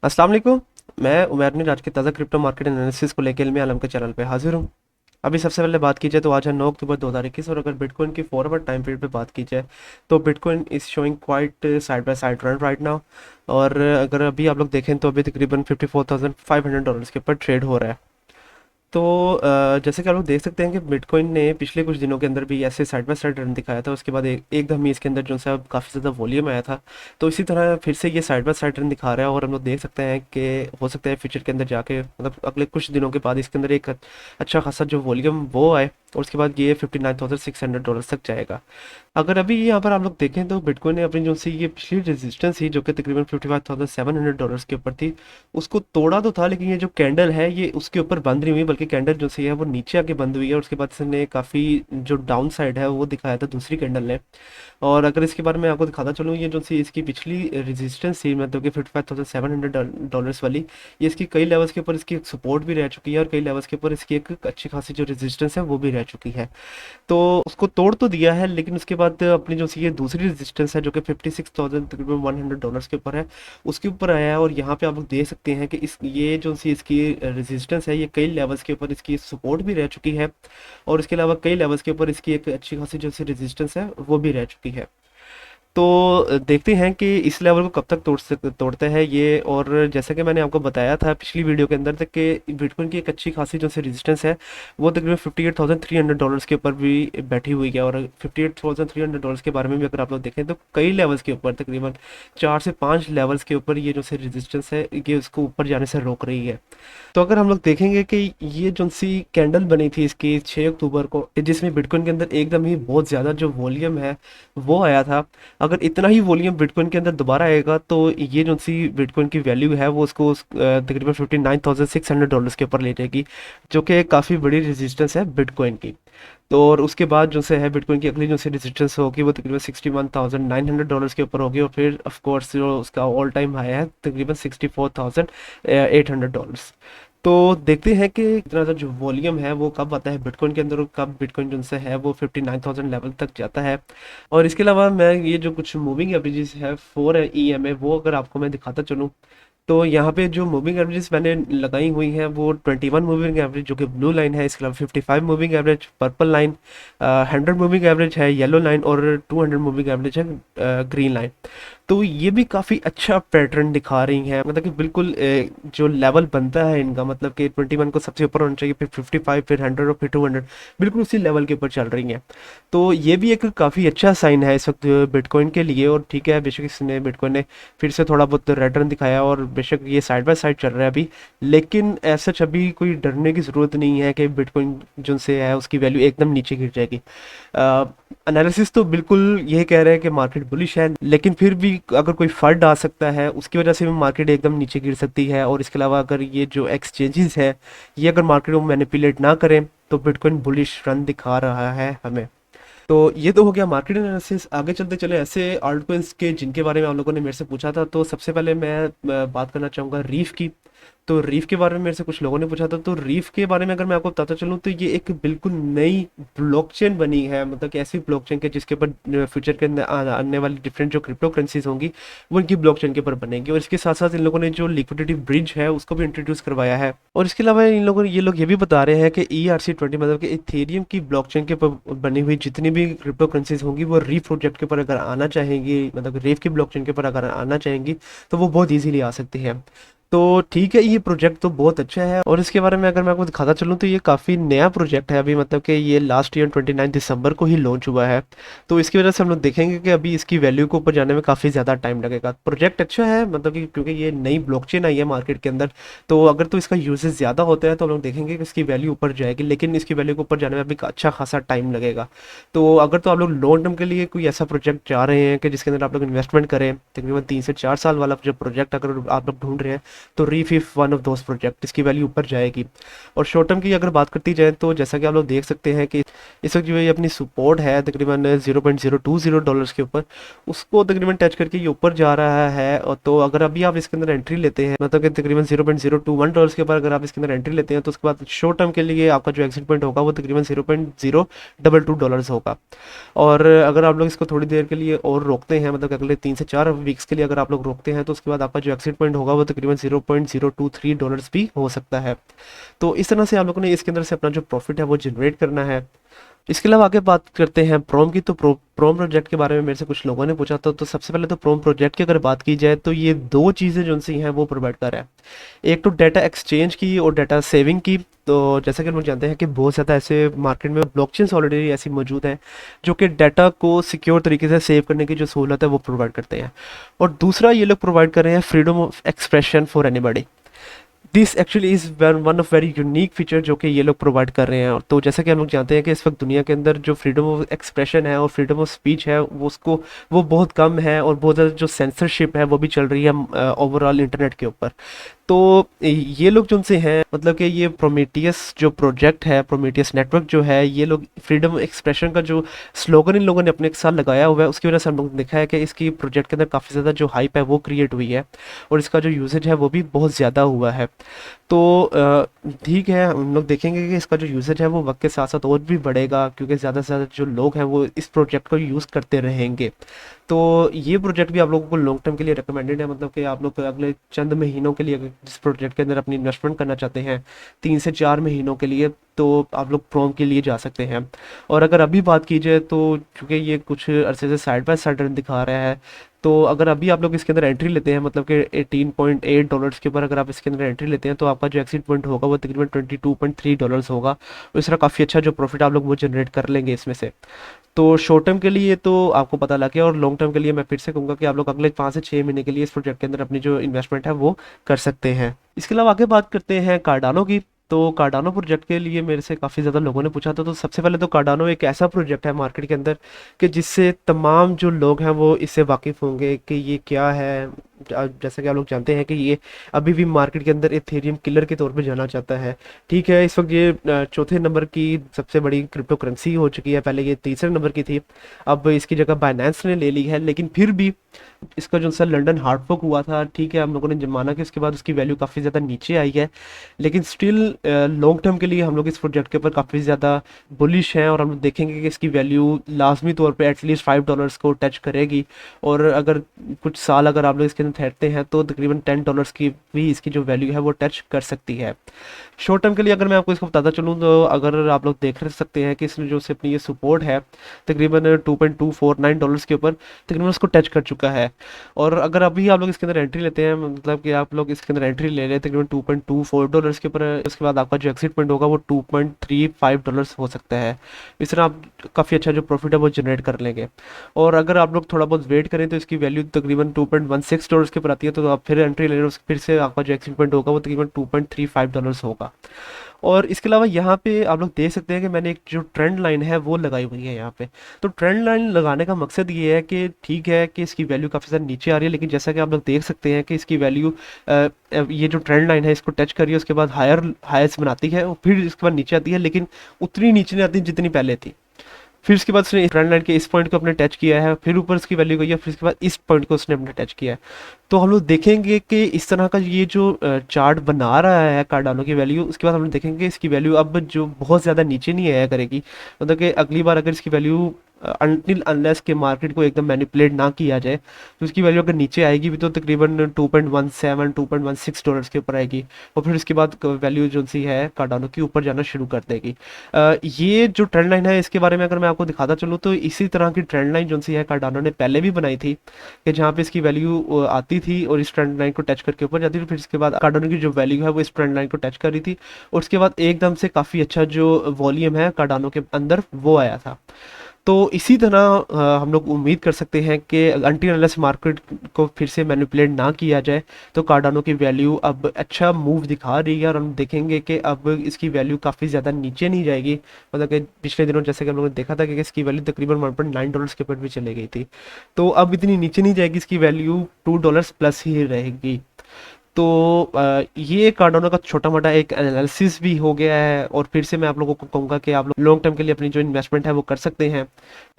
अस्सलाम वालेकुम। मैं उमैर ने आज के ताज़ा क्रिप्टो मार्केट एनालिसिस को लेकर इल्मी आलम के चैनल पे हाजिर हूँ। अभी सबसे पहले बात की जाए तो आज है 9 अक्टूबर 2021 और अगर बिटकॉइन की फॉरवर्ड टाइम पीरियड पे बात की जाए तो bitcoin is showing quite side by side run right now. और अगर अभी आप लोग देखें तो अभी तकरीबन $54,500 के ऊपर ट्रेड हो रहा है। तो जैसे कि आप लोग देख सकते हैं कि बिटकॉइन ने पिछले कुछ दिनों के अंदर भी ऐसे साइड बाय साइड रन दिखाया था, उसके बाद एकदम ही इसके अंदर जो सा काफ़ी ज़्यादा वॉल्यूम आया था। तो इसी तरह फिर से ये साइड बाय साइड रन दिखा रहा है और हम लोग देख सकते हैं कि हो सकता है फ्यूचर के अंदर जाके मतलब अगले कुछ दिनों के बाद इसके अंदर एक अच्छा खासा जो वॉल्यूम वो आए और उसके बाद ये $59,600 तक जाएगा। अगर अभी यहाँ पर आप लोग देखें तो बिटकॉइन ने अपनी जो सी ये पिछली रेजिस्टेंस थी जो कि तकरीबन $55,700 के ऊपर थी, उसको तोड़ा तो था, लेकिन ये जो कैंडल है ये उसके ऊपर बंद नहीं हुई, बल्कि कैंडल जो सी है वो नीचे आके बंद हुई है और उसके बाद इसने काफ़ी जो डाउन साइड है वो दिखाया था दूसरी कैंडल ने। और अगर इसके बारे में आपको दिखाता चलूँ, ये जो सी इसकी पिछली रेजिस्टेंस थी मतलब कि $55,700 वाली, ये इसकी कई लेवल्स के ऊपर इसकी एक सपोर्ट भी रह चुकी है और कई लेवल्स के ऊपर इसकी एक अच्छी खासी जो रेजिस्टेंस है वो भी रह चुकी है। तो उसको तोड़ तो दिया है, लेकिन उसके बाद अपनी जो सी ये दूसरी रेजिस्टेंस है जो कि 56,000 तकरीबन $100 के ऊपर है, उसके ऊपर आया है। और यहाँ पे आप लोग देख सकते हैं कि इस ये जो सी इसकी रेजिस्टेंस है ये कई लेवल्स के ऊपर इसकी सपोर्ट भी रह चुकी है और इसके अलावा कई लेवल्स के ऊपर इसकी एक अच्छी खासी जो सी रेजिस्टेंस है वो भी रह चुकी है। तो देखते हैं कि इस लेवल को कब तक तोड़ते हैं ये। और जैसा कि मैंने आपको बताया था पिछली वीडियो के अंदर तक कि बिटकॉइन की एक अच्छी खासी जो सी रेजिस्टेंस है वो तकरीबन $58,300 के ऊपर भी बैठी हुई है। और $58,300 के बारे में भी अगर आप लोग देखें तो कई लेवल्स के ऊपर तकरीबन 4 से 5 लेवल्स के ऊपर ये जो सी रेजिस्टेंस है ये उसको ऊपर जाने से रोक रही है। तो अगर हम लोग देखेंगे कि ये जो सी कैंडल बनी थी इसकी 6 अक्टूबर को, जिसमें बिटकॉइन के अंदर एकदम ही बहुत ज़्यादा जो वॉल्यूम है वो आया था, अगर इतना ही वॉल्यूम बिटकॉइन के अंदर दोबारा आएगा तो ये जो सी बिटकॉइन की वैल्यू है वो उसको तकरीबन $59,600 के ऊपर ले जाएगी, जो कि काफ़ी बड़ी रेजिस्टेंस है बिटकॉइन की। तो और उसके बाद जो से है बिटकॉइन की अगली जो सी रेजिस्टेंस होगी वो तकरीबन $61,900 के ऊपर होगी और फिर ऑफ कोर्स जो उसका ऑल टाइम हाई है तकरीबन $64,800। तो देखते हैं कि इतना सा जो वॉल्यूम है वो कब आता है बिटकॉइन के अंदर और कब बिटकॉइन जो से है वो 59,000 लेवल तक जाता है। और इसके अलावा मैं ये जो कुछ मूविंग एवरेजेस है 4 EMA वो अगर आपको मैं दिखाता चलूँ तो यहाँ पे जो मूविंग एवरेजेस मैंने लगाई हुई हैं वो 21 मूविंग एवरेज जो कि ब्लू लाइन है, इसके अलावा 55 moving average purple line, 100 moving average है येलो लाइन और 200 मूविंग एवरेज है ग्रीन लाइन। तो ये भी काफ़ी अच्छा पैटर्न दिखा रही हैं, मतलब कि बिल्कुल जो लेवल बनता है इनका मतलब कि 21 को सबसे ऊपर होना चाहिए, फिर 55, फिर 100 और फिर 200, बिल्कुल उसी लेवल के ऊपर चल रही हैं। तो ये भी एक काफ़ी अच्छा साइन है इस वक्त बिटकॉइन के लिए। और ठीक है, बेशक इसने बिटकॉइन ने फिर से थोड़ा बहुत रेड रन दिखाया और बेशक ये साइड बाय साइड चल रहा है अभी, लेकिन ऐसा अभी कोई डरने की ज़रूरत नहीं है कि बिटकॉइन जो से है उसकी वैल्यू एकदम नीचे गिर जाएगी। एनालिसिस तो बिल्कुल ये कह रहे हैं कि मार्केट बुलिश है, लेकिन फिर भी अगर कोई फंड आ सकता है उसकी वजह से भी मार्केट एकदम नीचे गिर सकती है। और इसके अलावा अगर ये जो एक्सचेंजेस है ये अगर मार्केट को मैनिपुलेट ना करें तो बिटकॉइन बुलिश रन दिखा रहा है हमें। तो ये तो हो गया मार्केट एनालिसिस। आगे चलते चले ऐसे आल्ट कॉइन्स के जिनके बारे में आप लोगों ने मेरे से पूछा था, तो सबसे पहले मैं बात करना चाहूँगा रीफ की। तो रीफ के बारे में मेरे से कुछ लोगों ने पूछा था, तो रीफ के बारे में अगर मैं आपको बताता चलूँ तो ये एक बिल्कुल नई ब्लॉकचेन बनी है, मतलब कि ऐसी ब्लॉकचेन के जिसके ऊपर फ्यूचर के अंदर आने वाली डिफरेंट जो क्रिप्टो करेंसीज होंगी वो इनकी ब्लॉकचेन के ऊपर बनेंगी। और इसके साथ साथ इन लोगों ने जो लिक्विडिटी ब्रिज है उसको भी इंट्रोड्यूस करवाया है। और इसके अलावा इन लोगों ने ये लोग ये भी बता रहे हैं कि ERC-20 मतलब कि इथेरियम की ब्लॉकचेन के ऊपर बनी हुई जितनी भी क्रिप्टो करेंसीज होंगी वो रीफ प्रोजेक्ट के ऊपर अगर आना चाहेंगी, मतलब रीफ की ब्लॉकचेन के ऊपर अगर आना चाहेंगी तो वो बहुत ईजीली आ सकती है। तो ठीक है, ये प्रोजेक्ट तो बहुत अच्छा है। और इसके बारे में अगर मैं आपको दिखाता चलूँ तो ये काफ़ी नया प्रोजेक्ट है अभी, मतलब कि ये लास्ट ईयर 29 दिसंबर को ही लॉन्च हुआ है। तो इसकी वजह से हम लोग देखेंगे कि अभी इसकी वैल्यू को ऊपर जाने में काफ़ी ज़्यादा टाइम लगेगा। प्रोजेक्ट अच्छा है, मतलब कि क्योंकि ये नई ब्लॉकचेन आई है मार्केट के अंदर, तो अगर तो इसका यूजेस ज़्यादा होता है तो हम लोग देखेंगे कि इसकी वैल्यू ऊपर जाएगी, लेकिन इसकी वैल्यू को ऊपर जाने में अभी अच्छा खासा टाइम लगेगा। तो अगर तो आप लोग लॉन्ग टर्म के लिए कोई ऐसा प्रोजेक्ट चाह रहे हैं कि जिसके अंदर आप लोग इन्वेस्टमेंट करें तकरीबन 3 से 4 साल वाला जो प्रोजेक्ट अगर आप लोग ढूंढ रहे हैं तो reef if one of those project, इसकी वैल्यू ऊपर जाएगी। और शॉर्ट टर्म की अगर बात करती जाए तो जैसा कि आप लोग देख सकते हैं कि इस वक्त जो ये अपनी सपोर्ट है तकरीबन $0.020 के ऊपर, उसको तकरीबन टच करके ये ऊपर जा रहा है। और तो अगर अभी आप इसके अंदर एंट्री लेते हैं, मतलब कि तकरीबन $0.021 के ऊपर अगर आप इसके अंदर एंट्री लेते हैं तो उसके बाद शॉर्ट टर्म के लिए आपका जो एग्जिट पॉइंट होगा वो तकरीबन $0.022 होगा। और अगर आप लोग इसको थोड़ी देर के लिए और रोकते हैं, मतलब अगले 3 से 4 वीक्स के लिए अगर आप लोग रोकते हैं तो उसके बाद आपका जो एग्जिट पॉइंट होगा वो तकरीबन $0.023 भी हो सकता है। तो इस तरह से आप लोगों ने इसके अंदर से अपना जो प्रॉफिट है वो जनरेट करना है। इसके अलावा आगे बात करते हैं प्रोम की। तो प्रोम प्रोजेक्ट के बारे में मेरे से कुछ लोगों ने पूछा था। तो सबसे पहले तो प्रोम प्रोजेक्ट की अगर बात की जाए तो ये दो चीज़ें जो सी हैं वो प्रोवाइड कर रहा है। एक तो डाटा एक्सचेंज की और डाटा सेविंग की। तो जैसा कि हम लोग जानते हैं कि बहुत ज़्यादा ऐसे मार्केट में ब्लॉकचेन्स ऑलरेडी ऐसी मौजूद हैं जो कि डाटा को सिक्योर तरीके से सेव करने की जो सहूलत है वो प्रोवाइड करते हैं। और दूसरा ये लोग प्रोवाइड कर रहे हैं freedom of expression for anybody. This actually is one of very unique feature जो कि ये लोग प्रोवाइड कर रहे हैं। और तो जैसा कि हम लोग जानते हैं कि इस वक्त दुनिया के अंदर जो फ्रीडम ऑफ एक्सप्रेशन है और फ्रीडम ऑफ स्पीच है वो बहुत कम है, और बहुत ज़्यादा जो सेंसरशिप है वो भी चल रही है ओवरऑल इंटरनेट के ऊपर। तो ये लोग जो उनसे हैं, मतलब कि ये प्रोमेथियस जो प्रोजेक्ट है, प्रोमेथियस नेटवर्क जो है, ये लोग फ्रीडम एक्सप्रेशन का जो स्लोगन इन लोगों ने अपने एक साथ लगाया हुआ है, उसकी वजह से हम लोग ने देखा है कि इसकी प्रोजेक्ट के अंदर काफ़ी ज़्यादा जो हाइप है वो क्रिएट हुई है, और इसका जो यूजेज है वो भी बहुत ज़्यादा हुआ है। तो ठीक है, हम लोग देखेंगे कि इसका जो यूजेज है वो वक्त के साथ साथ और भी बढ़ेगा, क्योंकि ज़्यादा से ज़्यादा जो लोग हैं वो इस प्रोजेक्ट को यूज़ करते रहेंगे। तो ये प्रोजेक्ट भी आप लोगों को लॉन्ग टर्म के लिए रिकमेंडेड है। मतलब कि आप लोग अगले चंद महीनों के लिए अगर इस प्रोजेक्ट के अंदर अपनी इन्वेस्टमेंट करना चाहते हैं 3 से 4 महीनों के लिए, तो आप लोग प्रोम के लिए जा सकते हैं। और अगर अभी बात की जाए तो चूँकि ये कुछ अरसे से साइड बाय साइड रन दिखा रहा है, तो अगर अभी आप लोग इसके अंदर एंट्री लेते हैं, मतलब कि $18.8 के ऊपर अगर आप इसके अंदर एंट्री लेते हैं, तो आपका जो एक्सिट पॉइंट होगा वो तकरीबन $22.3 होगा। और इस तरह काफ़ी अच्छा जो प्रॉफिट आप लोग वो जनरेट कर लेंगे इसमें से। तो शॉर्ट टर्म के लिए तो आपको पता लग गया, और लॉन्ग टर्म के लिए मैं फिर से कहूँगा कि आप लोग अगले 5 से 6 महीने के लिए इस प्रोजेक्ट के अंदर अपनी जो इन्वेस्टमेंट है वो कर सकते हैं। इसके अलावा आगे बात करते हैं कार्डानो की। तो कार्डानो प्रोजेक्ट के लिए मेरे से काफ़ी ज़्यादा लोगों ने पूछा था। तो सबसे पहले तो कार्डानो एक ऐसा प्रोजेक्ट है मार्केट के अंदर कि जिससे तमाम जो लोग हैं वो इससे वाकिफ़ होंगे कि ये क्या है। जैसा कि आप लोग जानते हैं कि ये अभी भी मार्केट के अंदर एथेरियम किलर के तौर पे जाना जाता है। ठीक है, इस वक्त ये चौथे नंबर की सबसे बड़ी क्रिप्टो करेंसी हो चुकी है। पहले ये तीसरे नंबर की थी, अब इसकी जगह बाइनेंस ने ले ली है। लेकिन फिर भी इसका जो सा लंदन हार्ड फोक हुआ था, ठीक है, हम लोगों ने माना कि उसके बाद उसकी वैल्यू काफ़ी ज़्यादा नीचे आई है। लेकिन स्टिल लॉन्ग टर्म के लिए हम लोग इस प्रोजेक्ट के ऊपर काफ़ी ज़्यादा बुलिश हैं, और हम लोग देखेंगे कि इसकी वैल्यू लाजमी तौर पे एटलीस्ट $5 को टच करेगी। और अगर कुछ साल अगर आप लोग इसके अंदर ठहरते हैं तो तकरीबन $10 की भी इसकी जो वैल्यू है वो टच कर सकती है। शॉर्ट टर्म के लिए अगर मैं आपको इसको बताता चलूँ, तो अगर आप लोग देख सकते हैं कि इसने जो से अपनी ये सपोर्ट है तकरीबन $2.249 के ऊपर तकरीबन उसको टच कर चुका है। और अगर अभी आप लोग इसके अंदर एंट्री लेते हैं, मतलब कि आप लोग इसके अंदर एंट्री ले रहे हैं तकरीबन $2.24 के ऊपर, उसके बाद आपका जो एक्सिट पॉइंट होगा वो $2.35 हो सकता है। इस तरह आप काफ़ी अच्छा जो प्रॉफिट है वो जनरेट कर लेंगे। और अगर आप लोग थोड़ा बहुत वेट करें तो इसकी वैल्यू तकरीबन $2.16 के ऊपर आती है, तो आप फिर एंट्री ले रहे हो, फिर से आपका जो एक्सिट पॉइंट होगा वो तकरीबन $2.35 होगा। और इसके अलावा यहाँ पे आप लोग देख सकते हैं कि मैंने एक जो ट्रेंड लाइन है वो लगाई हुई है यहाँ पे। तो ट्रेंड लाइन लगाने का मकसद ये है कि ठीक है कि इसकी वैल्यू काफ़ी ज़्यादा नीचे आ रही है, लेकिन जैसा कि आप लोग देख सकते हैं कि इसकी वैल्यू ये जो ट्रेंड लाइन है इसको टच करी है, उसके बाद हायर्स बनाती है और फिर इसके बाद नीचे आती है, लेकिन उतनी नीचे नहीं आती जितनी पहले थी। फिर उसके बाद उसने ट्रेंड लाइन के इस पॉइंट को अपने टच किया है, फिर ऊपर उसकी वैल्यू गई है, फिर उसके बाद इस पॉइंट को उसने अपने टच किया है। तो हम लोग देखेंगे कि इस तरह का ये जो चार्ट बना रहा है कार्डानो की वैल्यू, उसके बाद हम लोग देखेंगे इसकी वैल्यू अब जो बहुत ज़्यादा नीचे नहीं आया करेगी। मतलब कि अगली बार अगर इसकी वैल्यू अनटिल अनलेस के मार्केट को एकदम मैनिपुलेट ना किया जाए, तो उसकी वैल्यू अगर नीचे आएगी भी तो तकरीबन $2.16 के ऊपर आएगी, और फिर उसके बाद वैल्यू जो सी है कार्डानो की ऊपर जाना शुरू कर देगी। ये जो ट्रेंड लाइन है इसके बारे में अगर मैं आपको दिखाता चलूँ, तो इसी तरह की ट्रेंड लाइन जो सी है कार्डानो ने पहले भी बनाई थी, कि जहाँ पे इसकी वैल्यू आती थी और इस ट्रेंड लाइन को टच करके ऊपर जाती थी, फिर इसके बाद कार्डानो की जो वैल्यू है वो इस ट्रेंड लाइन को टच कर रही थी, और उसके बाद एकदम से काफ़ी अच्छा जो वॉल्यूम है कार्डानो के अंदर वो आया था। तो इसी तरह हम लोग उम्मीद कर सकते हैं कि अनटिल अनलेस मार्केट को फिर से मैनिपुलेट ना किया जाए तो कार्डानो की वैल्यू अब अच्छा मूव दिखा रही है, और हम देखेंगे कि अब इसकी वैल्यू काफ़ी ज़्यादा नीचे नहीं जाएगी। मतलब कि पिछले दिनों जैसे कि हम लोगों ने देखा था कि इसकी वैल्यू तकरीबन $1.9 के ऊपर भी चली गई थी, तो अब इतनी नीचे नहीं जाएगी, इसकी वैल्यू $2 प्लस ही रहेगी। तो ये कार्डानो का छोटा मोटा एक एनालिसिस भी हो गया है, और फिर से मैं आप लोगों को कहूँगा कि आप लोग लॉन्ग टर्म के लिए अपनी जो इन्वेस्टमेंट है वो कर सकते हैं।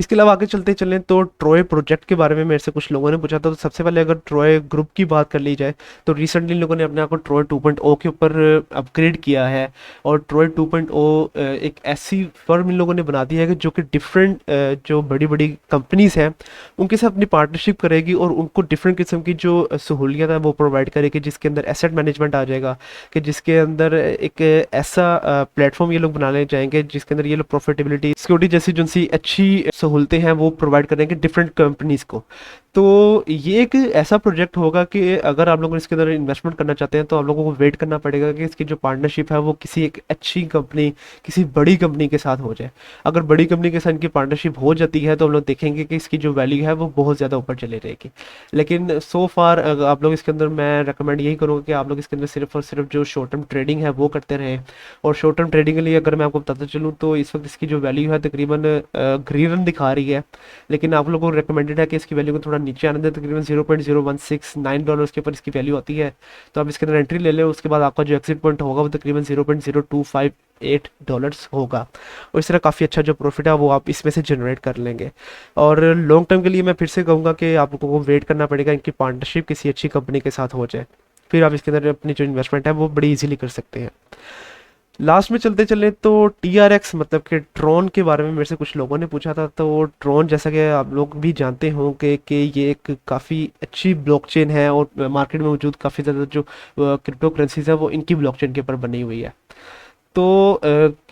इसके अलावा आगे चलते चलें तो ट्रॉय प्रोजेक्ट के बारे में मेरे से कुछ लोगों ने पूछा था। तो सबसे पहले अगर ट्रॉय ग्रुप की बात कर ली जाए, तो रिसेंटली लोगों ने अपने आप को ट्रॉय 2.0 के ऊपर अपग्रेड किया है, और ट्रॉय 2.0 एक ऐसी फर्म इन लोगों ने बना दी है कि जो कि डिफरेंट जो बड़ी बड़ी कंपनीज हैं उनके साथ अपनी पार्टनरशिप करेगी, और उनको डिफरेंट किस्म की जो सहूलियत है वो प्रोवाइड करेगी, जिसके जिसके अंदर एसेट मैनेजमेंट आ जाएगा, कि जिसके अंदर एक ऐसा प्लेटफॉर्म ये लोग बनाने चाहेंगे जिसके अंदर ये लोग प्रॉफिटेबिलिटी, सिक्योरिटी जैसी जो सी अच्छी सहूलतें हैं वो प्रोवाइड करेंगे डिफरेंट कंपनीज को। तो ये एक ऐसा प्रोजेक्ट होगा कि अगर आप लोग इसके अंदर इन्वेस्टमेंट करना चाहते हैं तो आप लोगों को वेट करना पड़ेगा कि इसकी जो पार्टनरशिप है वो किसी एक अच्छी कंपनी, किसी बड़ी कंपनी के साथ हो जाए। अगर बड़ी कंपनी के साथ इनकी पार्टनरशिप हो जाती है तो हम लोग देखेंगे कि इसकी जो वैल्यू है वो बहुत ज़्यादा ऊपर चली रहेगी। लेकिन सो फार आप लोग इसके अंदर, मैं रिकमेंड यही करूँगा कि आप लोग इसके अंदर सिर्फ और सिर्फ जो शॉर्ट टर्म ट्रेडिंग है वो करते रहें। और शॉर्ट टर्म ट्रेडिंग के लिए अगर मैं आपको बताता चलूँ तो इस वक्त इसकी जो वैल्यू है तकरीबन ग्रीन रन दिखा रही है, लेकिन आप लोगों को रिकमेंडेड है कि इसकी वैल्यू को थोड़ा नीचे आने दें। तकरीबन $0.0169 के ऊपर इसकी वैल्यू आती है, तो आप इसके अंदर एंट्री ले लें। उसके बाद आपका जो एग्जिट पॉइंट होगा वो तकरीबन $0.0258 होगा, और इस तरह काफ़ी अच्छा जो प्रॉफिट है वो आप इसमें से जनरेट कर लेंगे। और लॉन्ग टर्म के लिए मैं फिर से कहूँगा कि आप लोगों को वेट करना पड़ेगा इनकी पार्टनरशिप किसी अच्छी कंपनी के साथ हो जाए, फिर आप इसके अंदर अपनी जो इन्वेस्टमेंट है वो बड़ी इजीली कर सकते हैं। लास्ट में चलते चले तो TRX मतलब कि ट्रॉन के बारे में मेरे से कुछ लोगों ने पूछा था। तो ट्रॉन, जैसा कि आप लोग भी जानते हो कि ये एक काफ़ी अच्छी ब्लॉकचेन है और मार्केट में मौजूद काफ़ी ज़्यादा जो क्रिप्टो करेंसीज है वो इनकी ब्लॉकचेन के ऊपर बनी हुई है। तो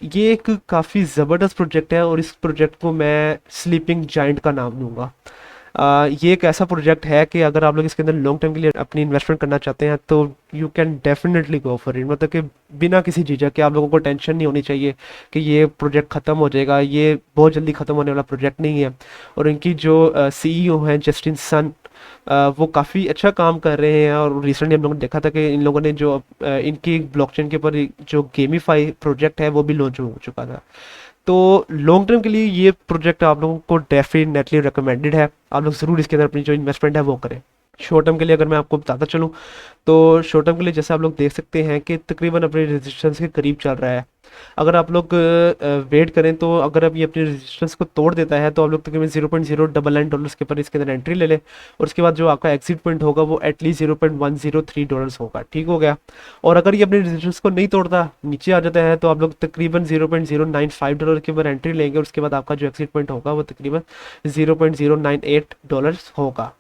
ये एक काफ़ी ज़बरदस्त प्रोजेक्ट है और इस प्रोजेक्ट को मैं स्लीपिंग जाइंट का नाम दूंगा। ये एक ऐसा प्रोजेक्ट है कि अगर आप लोग इसके अंदर लॉन्ग टर्म के लिए अपनी इन्वेस्टमेंट करना चाहते हैं तो you can definitely go for it. मतलब कि बिना किसी झिझक के आप लोगों को टेंशन नहीं होनी चाहिए कि ये प्रोजेक्ट ख़त्म हो जाएगा, ये बहुत जल्दी ख़त्म होने वाला प्रोजेक्ट नहीं है। और इनकी जो CEO हैं जस्टिन सन, वो काफ़ी अच्छा काम कर रहे हैं। और रिसेंटली हम लोगों ने देखा था कि इन लोगों ने जो इनकी ब्लॉकचेन के ऊपर जो गेमीफाई प्रोजेक्ट है वो भी लॉन्च हो चुका था। तो लॉन्ग टर्म के लिए ये प्रोजेक्ट आप लोगों को डेफिनेटली रिकमेंडेड है, आप लोग ज़रूर इसके अंदर अपनी जो इन्वेस्टमेंट है वो करें। शॉर्ट टर्म के लिए अगर मैं आपको बताता चलूँ तो शॉर्ट टर्म के लिए जैसे आप लोग देख सकते हैं कि तकरीबन अपने रेजिस्टेंस के करीब चल रहा है। अगर आप लोग वेट करें तो अगर अब ये अपने रेजिस्टेंस को तोड़ देता है तो आप लोग तकरीबन $0.099 के ऊपर इसके अंदर एंट्री ले लें, और उसके बाद जो आपका एग्जिट पॉइंट होगा वो एटलीस्ट $0.103 होगा। ठीक हो गया। और अगर ये अपने रेजिस्टेंस को नहीं तोड़ता, नीचे आ जाता है, तो आप लोग तकरीबन $0.095 के ऊपर एंट्री लेंगे, और उसके बाद आपका जो एग्जिट पॉइंट होगा वो तकरीबन $0.098 होगा।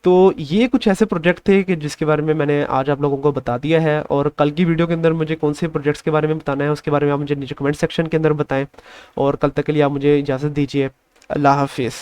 तो ये कुछ ऐसे प्रोजेक्ट थे कि जिसके बारे में मैंने आज आप लोगों को बता दिया है। और कल की वीडियो के अंदर मुझे कौन से प्रोजेक्ट्स के बारे में बताना है उसके बारे में आप मुझे नीचे कमेंट सेक्शन के अंदर बताएं। और कल तक के लिए आप मुझे इजाज़त दीजिए। अल्लाह हाफिज़।